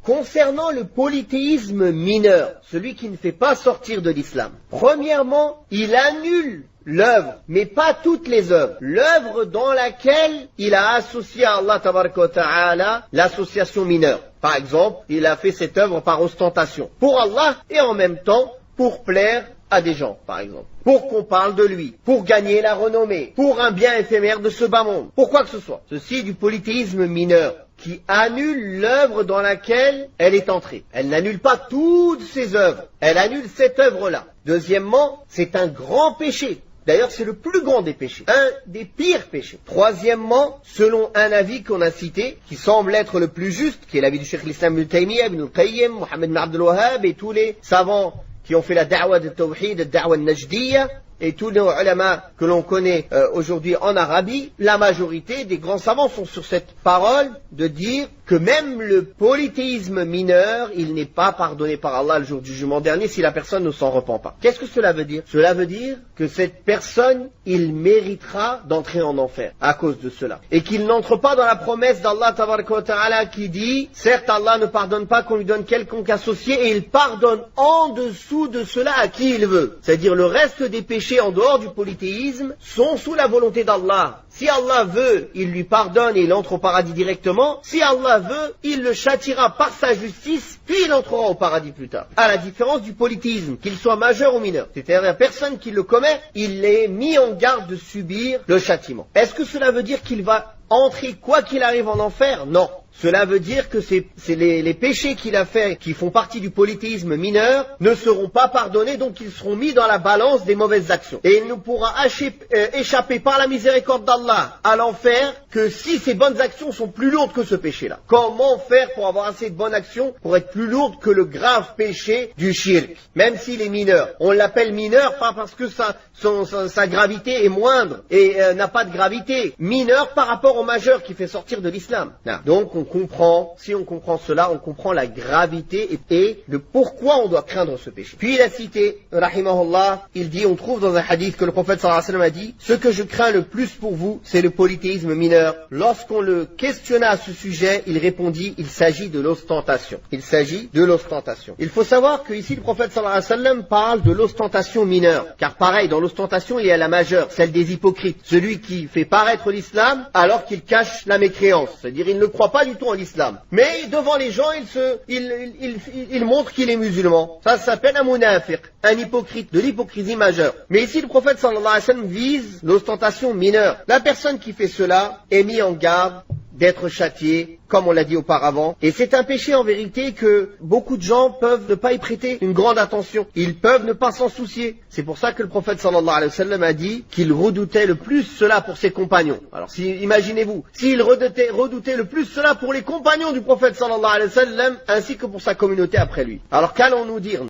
concernant le polythéisme mineur, celui qui ne fait pas sortir de l'islam, premièrement, il annule l'œuvre, mais pas toutes les œuvres. L'œuvre dans laquelle il a associé à Allah tabaraka wa ta'ala l'association mineure. Par exemple, il a fait cette œuvre par ostentation pour Allah et en même temps pour plaire à des gens, par exemple. Pour qu'on parle de lui, pour gagner la renommée, pour un bien éphémère de ce bas monde, pour quoi que ce soit. Ceci est du polythéisme mineur qui annule l'œuvre dans laquelle elle est entrée. Elle n'annule pas toutes ses œuvres, elle annule cette œuvre-là. Deuxièmement, c'est un grand péché. D'ailleurs, c'est le plus grand des péchés, un des pires péchés. Troisièmement, selon un avis qu'on a cité, qui semble être le plus juste, qui est l'avis du Cheikh l'Islam Ibn Taymiyyah, Ibn al-Qayyim, Mohammed ibn Abdul Wahhab et tous les savants qui ont fait la da'wa de Tawhid, la da'wa najdiyya, et tous les ulama que l'on connaît aujourd'hui en Arabie, la majorité des grands savants sont sur cette parole de dire que même le polythéisme mineur, il n'est pas pardonné par Allah le jour du jugement dernier si la personne ne s'en repent pas. Qu'est-ce que cela veut dire? Cela veut dire que cette personne, il méritera d'entrer en enfer à cause de cela. Et qu'il n'entre pas dans la promesse d'Allah tabaraka wa ta'ala qui dit, certes Allah ne pardonne pas qu'on lui donne quelconque associé et il pardonne en dessous de cela à qui il veut. C'est-à-dire le reste des péchés en dehors du polythéisme sont sous la volonté d'Allah. Si Allah veut, il lui pardonne et il entre au paradis directement. Si Allah veut, il le châtiera par sa justice, puis il entrera au paradis plus tard. À la différence du polythéisme, qu'il soit majeur ou mineur. C'est-à-dire la personne qui le commet, il est mis en garde de subir le châtiment. Est-ce que cela veut dire qu'il va entrer quoi qu'il arrive en enfer? Non. Cela veut dire que c'est les péchés qu'il a fait, qui font partie du polythéisme mineur, ne seront pas pardonnés, donc ils seront mis dans la balance des mauvaises actions. Et il ne pourra échapper par la miséricorde d'Allah à l'enfer que si ses bonnes actions sont plus lourdes que ce péché-là. Comment faire pour avoir assez de bonnes actions pour être plus lourde que le grave péché du shirk, même s'il est mineur? On l'appelle mineur pas parce que sa gravité est moindre et n'a pas de gravité. Mineur par rapport au majeur qui fait sortir de l'islam. Donc si on comprend cela, on comprend la gravité et le pourquoi on doit craindre ce péché. Puis il a cité, rahimahullah, il dit, on trouve dans un hadith que le prophète sallallahu alayhi wa sallam a dit, ce que je crains le plus pour vous, c'est le polythéisme mineur. Lorsqu'on le questionna à ce sujet, il répondit, il s'agit de l'ostentation. Il s'agit de l'ostentation. Il faut savoir que ici le prophète sallallahu alayhi wa sallam parle de l'ostentation mineure. Car pareil, dans l'ostentation, il y a la majeure, celle des hypocrites. Celui qui fait paraître l'islam alors qu'il cache la mécréance. C'est-à-dire, il ne croit pas du tout en l'islam. Mais devant les gens, il montre qu'il est musulman. Ça s'appelle un munafiq, un hypocrite, de l'hypocrisie majeure. Mais ici, le prophète sallallahu alayhi wa sallam vise l'ostentation mineure. La personne qui fait cela est mise en garde d'être châtié, comme on l'a dit auparavant. Et c'est un péché en vérité que beaucoup de gens peuvent ne pas y prêter une grande attention. Ils peuvent ne pas s'en soucier. C'est pour ça que le prophète sallallahu alayhi wa sallam a dit qu'il redoutait le plus cela pour ses compagnons. Alors imaginez-vous, s'il redoutait le plus cela pour les compagnons du prophète sallallahu alayhi wa sallam, ainsi que pour sa communauté après lui. Alors qu'allons-nous dire?